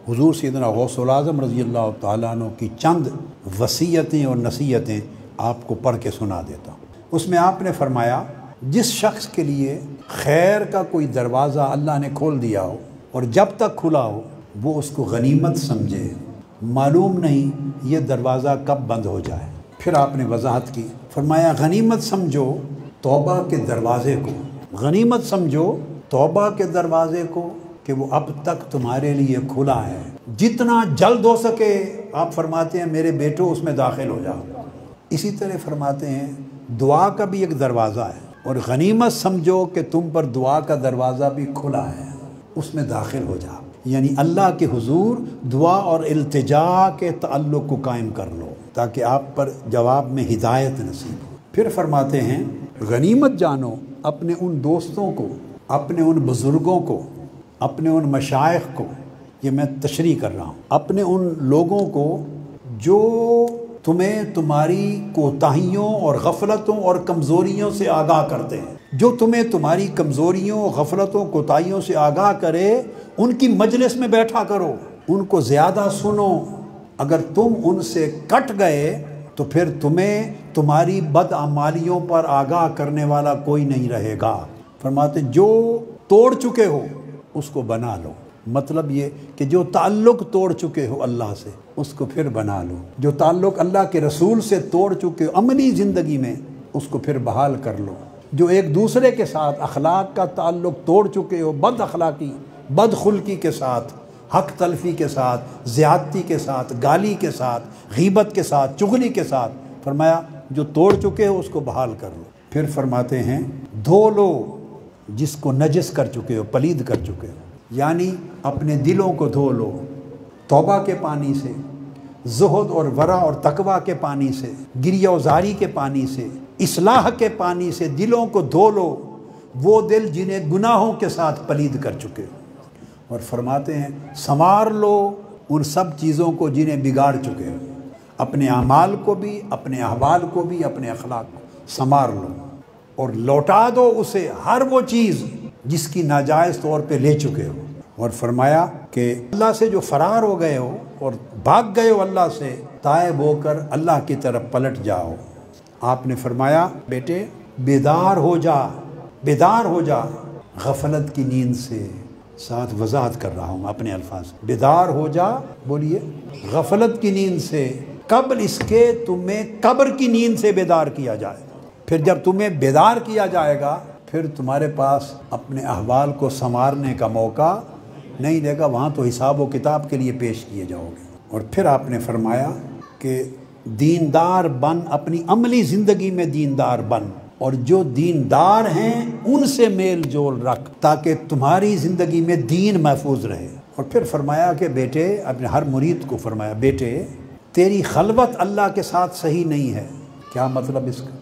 حضور سیدنا غوث العظم رضی اللہ تعالیٰ عنہ کی چند وصیتیں اور نصیحتیں آپ کو پڑھ کے سنا دیتا ہوں۔ اس میں آپ نے فرمایا جس شخص کے لیے خیر کا کوئی دروازہ اللہ نے کھول دیا ہو اور جب تک کھلا ہو وہ اس کو غنیمت سمجھے، معلوم نہیں یہ دروازہ کب بند ہو جائے۔ پھر آپ نے وضاحت کی، فرمایا غنیمت سمجھو توبہ کے دروازے کو، غنیمت سمجھو توبہ کے دروازے کو کہ وہ اب تک تمہارے لیے کھلا ہے، جتنا جلد ہو سکے آپ فرماتے ہیں میرے بیٹو اس میں داخل ہو جاؤ۔ اسی طرح فرماتے ہیں دعا کا بھی ایک دروازہ ہے اور غنیمت سمجھو کہ تم پر دعا کا دروازہ بھی کھلا ہے، اس میں داخل ہو جاؤ، یعنی اللہ کے حضور دعا اور التجا کے تعلق کو قائم کر لو تاکہ آپ پر جواب میں ہدایت نصیب ہو۔ پھر فرماتے ہیں غنیمت جانو اپنے ان دوستوں کو، اپنے ان بزرگوں کو، اپنے ان مشائخ کو، یہ میں تشریح کر رہا ہوں، اپنے ان لوگوں کو جو تمہیں تمہاری کوتاہیوں اور غفلتوں اور کمزوریوں سے آگاہ کرتے ہیں، جو تمہیں تمہاری کمزوریوں، غفلتوں، کوتاہیوں سے آگاہ کرے، ان کی مجلس میں بیٹھا کرو، ان کو زیادہ سنو۔ اگر تم ان سے کٹ گئے تو پھر تمہیں تمہاری بدعمالیوں پر آگاہ کرنے والا کوئی نہیں رہے گا۔ فرماتے جو توڑ چکے ہو اس کو بنا لو، مطلب یہ کہ جو تعلق توڑ چکے ہو اللہ سے اس کو پھر بنا لو، جو تعلق اللہ کے رسول سے توڑ چکے ہو عملی زندگی میں اس کو پھر بحال کر لو، جو ایک دوسرے کے ساتھ اخلاق کا تعلق توڑ چکے ہو، بد اخلاقی، بد خلقی کے ساتھ، حق تلفی کے ساتھ، زیادتی کے ساتھ، گالی کے ساتھ، غیبت کے ساتھ، چغلی کے ساتھ، فرمایا جو توڑ چکے ہو اس کو بحال کر لو۔ پھر فرماتے ہیں دھو لو جس کو نجس کر چکے ہو، پلید کر چکے ہو، یعنی اپنے دلوں کو دھو لو توبہ کے پانی سے، زہد اور ورع اور تقوی کے پانی سے، گریہ و زاری کے پانی سے، اصلاح کے پانی سے دلوں کو دھو لو، وہ دل جنہیں گناہوں کے ساتھ پلید کر چکے ہو۔ اور فرماتے ہیں سنوار لو ان سب چیزوں کو جنہیں بگاڑ چکے ہو، اپنے اعمال کو بھی، اپنے احوال کو بھی، اپنے اخلاق کو سنوار لو اور لوٹا دو اسے ہر وہ چیز جس کی ناجائز طور پہ لے چکے ہو۔ اور فرمایا کہ اللہ سے جو فرار ہو گئے ہو اور بھاگ گئے ہو اللہ سے، تائب ہو کر اللہ کی طرف پلٹ جاؤ۔ آپ نے فرمایا بیٹے بیدار ہو جا، بیدار ہو جا غفلت کی نیند سے، ساتھ وضاحت کر رہا ہوں اپنے الفاظ، بیدار ہو جا، بولیے غفلت کی نیند سے قبل اس کے تمہیں قبر کی نیند سے بیدار کیا جائے۔ پھر جب تمہیں بیدار کیا جائے گا پھر تمہارے پاس اپنے احوال کو سنوارنے کا موقع نہیں دے گا، وہاں تو حساب و کتاب کے لیے پیش کیے جاؤ گے۔ اور پھر آپ نے فرمایا کہ دیندار بن، اپنی عملی زندگی میں دیندار بن، اور جو دیندار ہیں ان سے میل جول رکھ تاکہ تمہاری زندگی میں دین محفوظ رہے۔ اور پھر فرمایا کہ بیٹے، اپنے ہر مرید کو فرمایا بیٹے تیری خلوت اللہ کے ساتھ صحیح نہیں ہے۔ کیا مطلب اس کا؟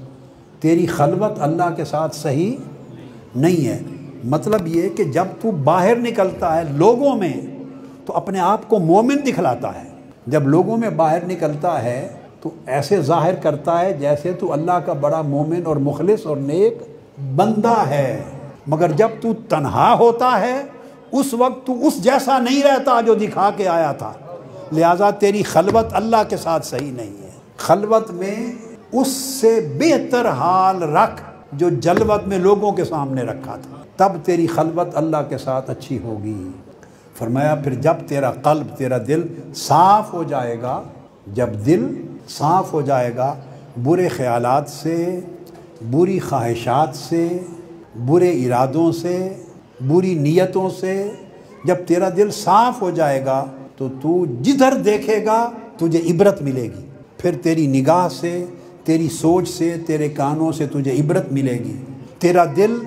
تیری خلوت اللہ کے ساتھ صحیح نہیں ہے، مطلب یہ کہ جب تو باہر نکلتا ہے لوگوں میں تو اپنے آپ کو مومن دکھلاتا ہے، جب لوگوں میں باہر نکلتا ہے تو ایسے ظاہر کرتا ہے جیسے تو اللہ کا بڑا مومن اور مخلص اور نیک بندہ ہے، مگر جب تو تنہا ہوتا ہے اس وقت تو اس جیسا نہیں رہتا جو دکھا کے آیا تھا، لہٰذا تیری خلوت اللہ کے ساتھ صحیح نہیں ہے۔ خلوت میں اس سے بہتر حال رکھ جو جلوت میں لوگوں کے سامنے رکھا تھا، تب تیری خلوت اللہ کے ساتھ اچھی ہوگی۔ فرمایا پھر جب تیرا قلب، تیرا دل صاف ہو جائے گا، جب دل صاف ہو جائے گا برے خیالات سے، بری خواہشات سے، برے ارادوں سے، بری نیتوں سے، جب تیرا دل صاف ہو جائے گا تو جدھر دیکھے گا تجھے عبرت ملے گی، پھر تیری نگاہ سے، تیری سوچ سے، تیرے کانوں سے تجھے عبرت ملے گی، تیرا دل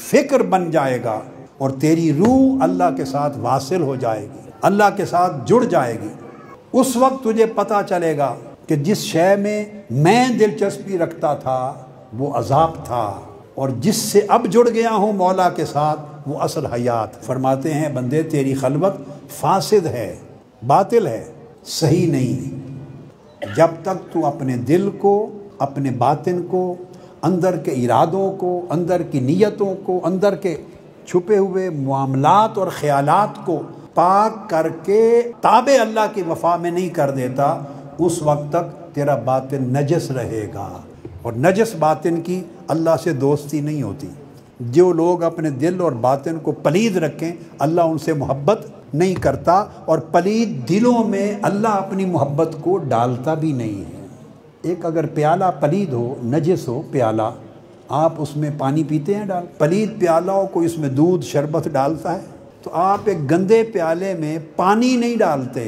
فکر بن جائے گا اور تیری روح اللہ کے ساتھ واصل ہو جائے گی، اللہ کے ساتھ جڑ جائے گی۔ اس وقت تجھے پتہ چلے گا کہ جس شے میں دلچسپی رکھتا تھا وہ عذاب تھا، اور جس سے اب جڑ گیا ہوں مولا کے ساتھ وہ اصل حیات۔ فرماتے ہیں بندے تیری خلوت فاسد ہے، باطل ہے، صحیح نہیں۔ جب تک تو اپنے دل کو، اپنے باطن کو، اندر کے ارادوں کو، اندر کی نیتوں کو، اندر کے چھپے ہوئے معاملات اور خیالات کو پاک کر کے تابع اللہ کی وفا میں نہیں کر دیتا، اس وقت تک تیرا باطن نجس رہے گا، اور نجس باطن کی اللہ سے دوستی نہیں ہوتی۔ جو لوگ اپنے دل اور باطن کو پلید رکھیں اللہ ان سے محبت نہیں کرتا، اور پلید دلوں میں اللہ اپنی محبت کو ڈالتا بھی نہیں ہے۔ ایک اگر پیالہ پلید ہو، نجس ہو پیالہ، آپ اس میں پانی پیتے ہیں ڈال؟ پلید پیالہ ہو، کوئی اس میں دودھ شربت ڈالتا ہے؟ تو آپ ایک گندے پیالے میں پانی نہیں ڈالتے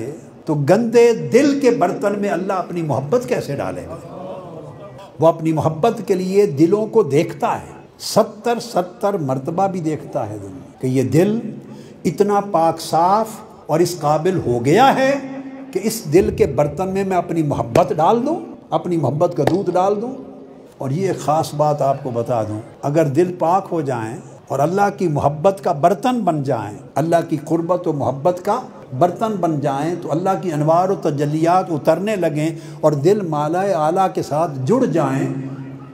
تو گندے دل کے برتن میں اللہ اپنی محبت کیسے ڈالے گا؟ وہ اپنی محبت کے لیے دلوں کو دیکھتا ہے، 70 مرتبہ بھی دیکھتا ہے دل کہ یہ دل اتنا پاک صاف اور اس قابل ہو گیا ہے کہ اس دل کے برتن میں میں اپنی محبت ڈال دوں، اپنی محبت کا دودھ ڈال دوں۔ اور یہ ایک خاص بات آپ کو بتا دوں، اگر دل پاک ہو جائیں اور اللہ کی محبت کا برتن بن جائیں، اللہ کی قربت و محبت کا برتن بن جائیں، تو اللہ کی انوار و تجلیات اترنے لگیں اور دل مالا اعلیٰ کے ساتھ جڑ جائیں،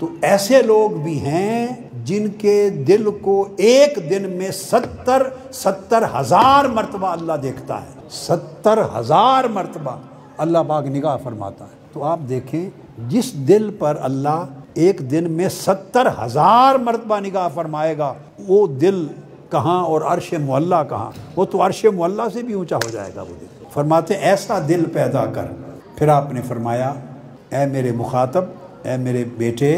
تو ایسے لوگ بھی ہیں جن کے دل کو ایک دن میں 70 ہزار مرتبہ اللہ دیکھتا ہے، 70,000 مرتبہ اللہ پاک نگاہ فرماتا ہے۔ تو آپ دیکھیں جس دل پر اللہ ایک دن میں 70,000 مرتبہ نگاہ فرمائے گا، وہ دل کہاں اور عرش معلیٰ کہاں، وہ تو عرش معلیٰ سے بھی اونچا ہو جائے گا وہ دل۔ فرماتے ایسا دل پیدا کر۔ پھر آپ نے فرمایا اے میرے مخاطب، اے میرے بیٹے،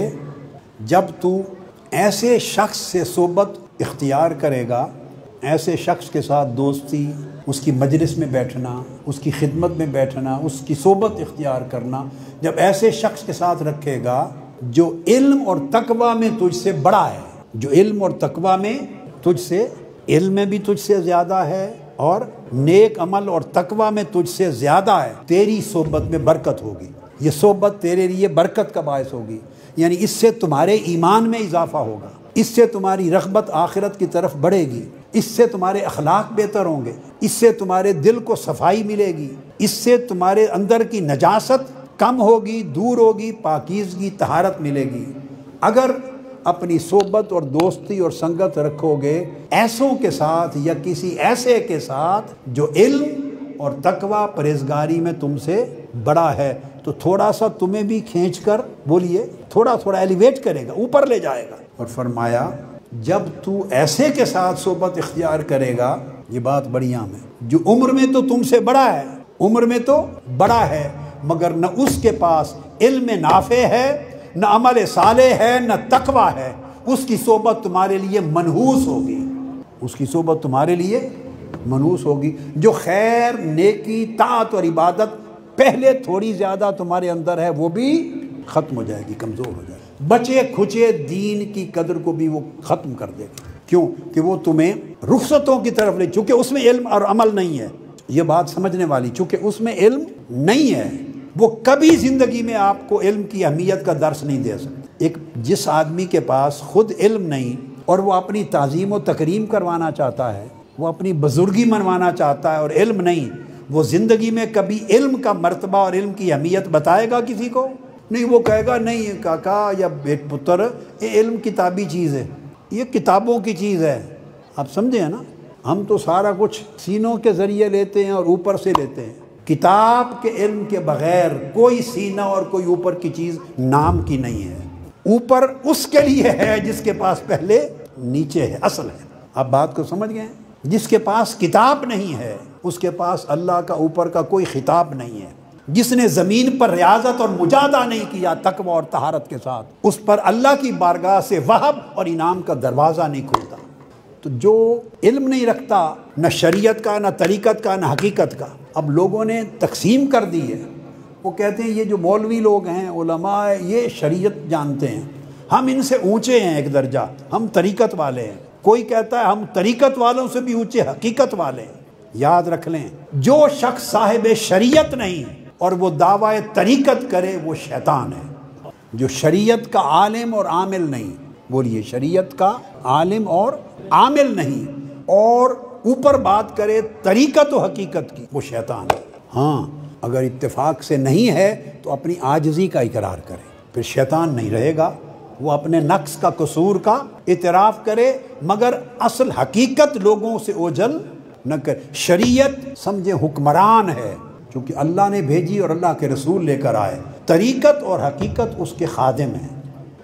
جب تو ایسے شخص سے صحبت اختیار کرے گا، ایسے شخص کے ساتھ دوستی، اس کی مجلس میں بیٹھنا، اس کی خدمت میں بیٹھنا، اس کی صحبت اختیار کرنا، جب ایسے شخص کے ساتھ رکھے گا جو علم اور تقوی میں تجھ سے بڑا ہے، جو علم اور تقوی میں تجھ سے، علم میں بھی تجھ سے زیادہ ہے اور نیک عمل اور تقوی میں تجھ سے زیادہ ہے، تیری صحبت میں برکت ہوگی، یہ صحبت تیرے لیے برکت کا باعث ہوگی، یعنی اس سے تمہارے ایمان میں اضافہ ہوگا، اس سے تمہاری رغبت آخرت کی طرف بڑھے گی، اس سے تمہارے اخلاق بہتر ہوں گے، اس سے تمہارے دل کو صفائی ملے گی، اس سے تمہارے اندر کی نجاست کم ہوگی، دور ہوگی، پاکیزگی، طہارت ملے گی۔ اگر اپنی صحبت اور دوستی اور سنگت رکھو گے ایسوں کے ساتھ یا کسی ایسے کے ساتھ جو علم اور تقوی پرہیزگاری میں تم سے بڑا ہے، تو تھوڑا سا تمہیں بھی کھینچ کر، بولیے، تھوڑا ایلیویٹ کرے گا، اوپر لے جائے گا۔ اور فرمایا جب تو ایسے کے ساتھ صحبت اختیار کرے گا، یہ بات بڑی عام ہے، جو عمر میں تو تم سے بڑا ہے، عمر میں تو بڑا ہے، مگر نہ اس کے پاس علم نافع ہے، نہ عمل صالح ہے، نہ تقوی ہے، اس کی صحبت تمہارے لیے منحوس ہوگی، اس کی صحبت تمہارے لیے منحوس ہوگی۔ جو خیر، نیکی، طاعت اور عبادت پہلے تھوڑی زیادہ تمہارے اندر ہے، وہ بھی ختم ہو جائے گی، کمزور ہو جائے گی، بچے کھچے دین کی قدر کو بھی وہ ختم کر دے گا۔ کیوں کہ وہ تمہیں رخصتوں کی طرف لے، چونکہ اس میں علم اور عمل نہیں ہے، یہ بات سمجھنے والی، چونکہ اس میں علم نہیں ہے، وہ کبھی زندگی میں آپ کو علم کی اہمیت کا درس نہیں دے سکتے۔ ایک جس آدمی کے پاس خود علم نہیں اور وہ اپنی تعظیم و تکریم کروانا چاہتا ہے، وہ اپنی بزرگی منوانا چاہتا ہے اور علم نہیں، وہ زندگی میں کبھی علم کا مرتبہ اور علم کی اہمیت بتائے گا کسی کو؟ نہیں، وہ کہے گا نہیں کاکا یا بیٹ پتر، یہ علم کتابی چیز ہے، یہ کتابوں کی چیز ہے۔ آپ سمجھے نا، ہم تو سارا کچھ سینوں کے ذریعے لیتے ہیں اور اوپر سے لیتے ہیں، کتاب کے علم کے بغیر کوئی سینہ اور کوئی اوپر کی چیز نام کی نہیں ہے۔ اوپر اس کے لیے ہے جس کے پاس پہلے نیچے ہے، اصل ہے۔ آپ بات کو سمجھ گئے؟ جس کے پاس کتاب نہیں ہے اس کے پاس اللہ کا اوپر کا کوئی خطاب نہیں ہے۔ جس نے زمین پر ریاضت اور مجاہدہ نہیں کیا تقوی اور طہارت کے ساتھ، اس پر اللہ کی بارگاہ سے وہب اور انعام کا دروازہ نہیں کھولتا۔ تو جو علم نہیں رکھتا، نہ شریعت کا، نہ طریقت کا، نہ حقیقت کا، اب لوگوں نے تقسیم کر دی ہے۔ وہ کہتے ہیں یہ جو مولوی لوگ ہیں، علماء، یہ شریعت جانتے ہیں، ہم ان سے اونچے ہیں ایک درجہ، ہم طریقت والے ہیں۔ کوئی کہتا ہے ہم طریقت والوں سے بھی اونچے حقیقت والے ہیں۔ یاد رکھ لیں، جو شخص صاحب شریعت نہیں اور وہ دعویٰ طریقت کرے وہ شیطان ہے۔ جو شریعت کا عالم اور عامل نہیں، بولیے، شریعت کا عالم اور عامل نہیں، اور اوپر بات کرے طریقت و حقیقت کی، وہ شیطان ہے۔ ہاں، اگر اتفاق سے نہیں ہے تو اپنی عاجزی کا اقرار کرے، پھر شیطان نہیں رہے گا، وہ اپنے نقص کا، قصور کا اعتراف کرے، مگر اصل حقیقت لوگوں سے اوجھل نہ کر. شریعت سمجھے حکمران ہے چونکہ اللہ نے بھیجی اور اللہ کے رسول لے کر آئے. طریقت اور حقیقت اس کے خادم ہیں.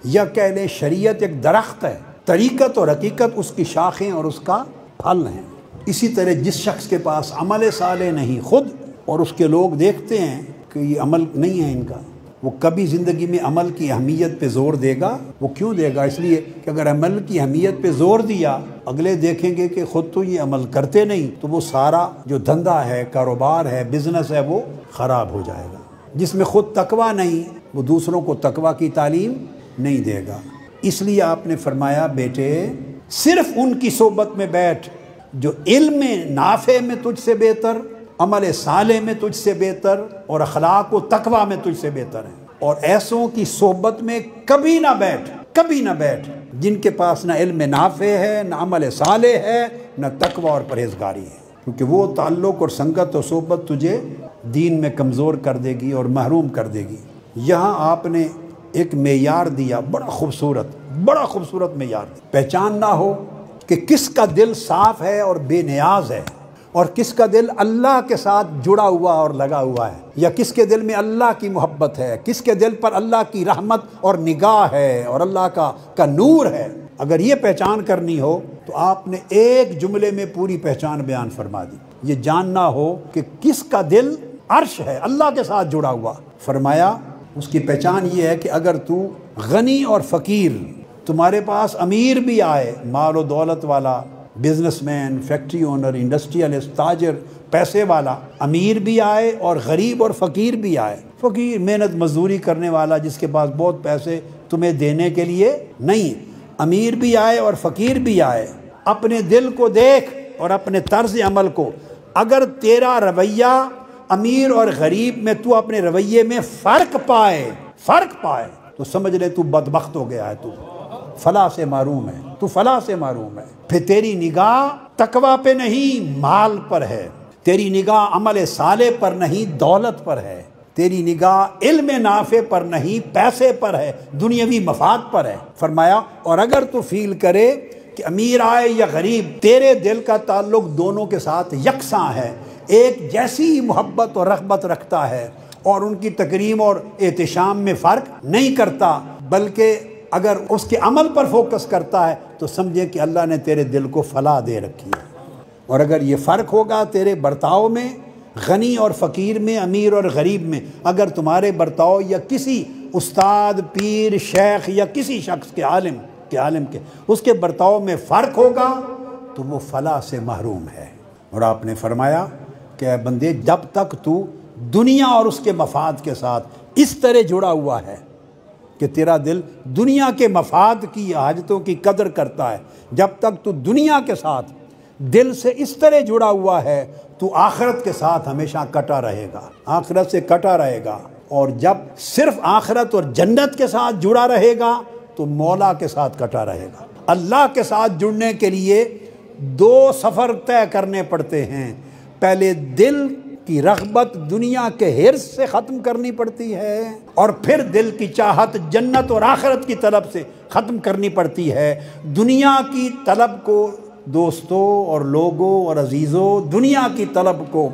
یا کہہ لیں شریعت ایک درخت ہے، طریقت اور حقیقت اس کی شاخیں اور اس کا پھل ہیں. اسی طرح جس شخص کے پاس عمل صالح نہیں خود اور اس کے لوگ دیکھتے ہیں کہ یہ عمل نہیں ہے ان کا، وہ کبھی زندگی میں عمل کی اہمیت پہ زور دے گا. وہ کیوں دے گا؟ اس لیے کہ اگر عمل کی اہمیت پہ زور دیا، اگلے دیکھیں گے کہ خود تو یہ عمل کرتے نہیں، تو وہ سارا جو دھندا ہے، کاروبار ہے، بزنس ہے، وہ خراب ہو جائے گا. جس میں خود تقویٰ نہیں، وہ دوسروں کو تقویٰ کی تعلیم نہیں دے گا. اس لیے آپ نے فرمایا بیٹے صرف ان کی صحبت میں بیٹھ جو علم نافع میں تجھ سے بہتر، عمل صالح میں تجھ سے بہتر اور اخلاق و تقویٰ میں تجھ سے بہتر ہیں. اور ایسوں کی صحبت میں کبھی نہ بیٹھ جن کے پاس نہ علم نافع ہے، نہ عمل صالح ہے، نہ تقویٰ اور پرہیزگاری ہے، کیونکہ وہ تعلق اور سنگت اور صحبت تجھے دین میں کمزور کر دے گی اور محروم کر دے گی. یہاں آپ نے ایک معیار دیا، بڑا خوبصورت معیار دیا. پہچان نہ ہو کہ کس کا دل صاف ہے اور بے نیاز ہے، اور کس کا دل اللہ کے ساتھ جڑا ہوا اور لگا ہوا ہے، یا کس کے دل میں اللہ کی محبت ہے، کس کے دل پر اللہ کی رحمت اور نگاہ ہے اور اللہ کا نور ہے. اگر یہ پہچان کرنی ہو تو آپ نے ایک جملے میں پوری پہچان بیان فرما دی. یہ جاننا ہو کہ کس کا دل عرش ہے، اللہ کے ساتھ جڑا ہوا. فرمایا اس کی پہچان یہ ہے کہ اگر تو غنی اور فقیر، تمہارے پاس امیر بھی آئے، مال و دولت والا، business man, factory owner, industrialist, تاجر، پیسے والا، امیر بھی آئے اور غریب اور فقیر بھی آئے. فقیر محنت مزدوری کرنے والا جس کے پاس بہت پیسے تمہیں دینے کے لیے نہیں، امیر بھی آئے اور فقیر بھی آئے. اپنے دل کو دیکھ اور اپنے طرز عمل کو. اگر تیرا رویہ امیر اور غریب میں تو اپنے رویے میں فرق پائے تو سمجھ لے تو بدبخت ہو گیا ہے، تو فلاح سے محروم ہے. پھر تیری نگاہ تقویٰ پہ نہیں مال پر ہے، تیری نگاہ عمل صالح پر نہیں دولت پر ہے، تیری نگاہ علم نافع پر نہیں پیسے پر ہے، دنیاوی مفاد پر ہے. فرمایا اور اگر تو فیل کرے کہ امیر آئے یا غریب، تیرے دل کا تعلق دونوں کے ساتھ یکساں ہے، ایک جیسی محبت اور رغبت رکھتا ہے اور ان کی تکریم اور احتشام میں فرق نہیں کرتا، بلکہ اگر اس کے عمل پر فوکس کرتا ہے تو سمجھے کہ اللہ نے تیرے دل کو فلاح دے رکھی ہے. اور اگر یہ فرق ہوگا تیرے برتاؤ میں، غنی اور فقیر میں، امیر اور غریب میں، اگر تمہارے برتاؤ یا کسی استاد، پیر، شیخ یا کسی شخص کے عالم کے اس کے برتاؤ میں فرق ہوگا تو وہ فلاح سے محروم ہے. اور آپ نے فرمایا کہ اے بندے جب تک تو دنیا اور اس کے مفاد کے ساتھ اس طرح جڑا ہوا ہے کہ تیرا دل دنیا کے مفاد کی حاجتوں کی قدر کرتا ہے، جب تک تو دنیا کے ساتھ دل سے اس طرح جڑا ہوا ہے تو آخرت کے ساتھ ہمیشہ کٹا رہے گا، آخرت سے کٹا رہے گا. اور جب صرف آخرت اور جنت کے ساتھ جڑا رہے گا تو مولا کے ساتھ کٹا رہے گا. اللہ کے ساتھ جڑنے کے لیے 2 سفر طے کرنے پڑتے ہیں. پہلے دل کی رغبت دنیا کے حرص سے ختم کرنی پڑتی ہے، اور پھر دل کی چاہت جنت اور آخرت کی طلب سے ختم کرنی پڑتی ہے. دنیا کی طلب کو دوستوں اور لوگوں اور عزیزوں، دنیا کی طلب کو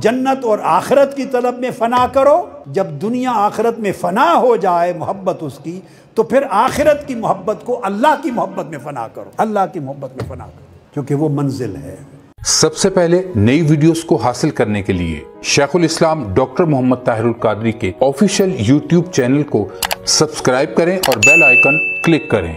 جنت اور آخرت کی طلب میں فنا کرو. جب دنیا آخرت میں فنا ہو جائے محبت اس کی، تو پھر آخرت کی محبت کو اللہ کی محبت میں فنا کرو، اللہ کی محبت میں فنا کرو، کیونکہ وہ منزل ہے. سب سے پہلے نئی ویڈیوز کو حاصل کرنے کے لیے شیخ الاسلام ڈاکٹر محمد طاہر القادری کے آفیشیل یوٹیوب چینل کو سبسکرائب کریں اور بیل آئیکن کلک کریں.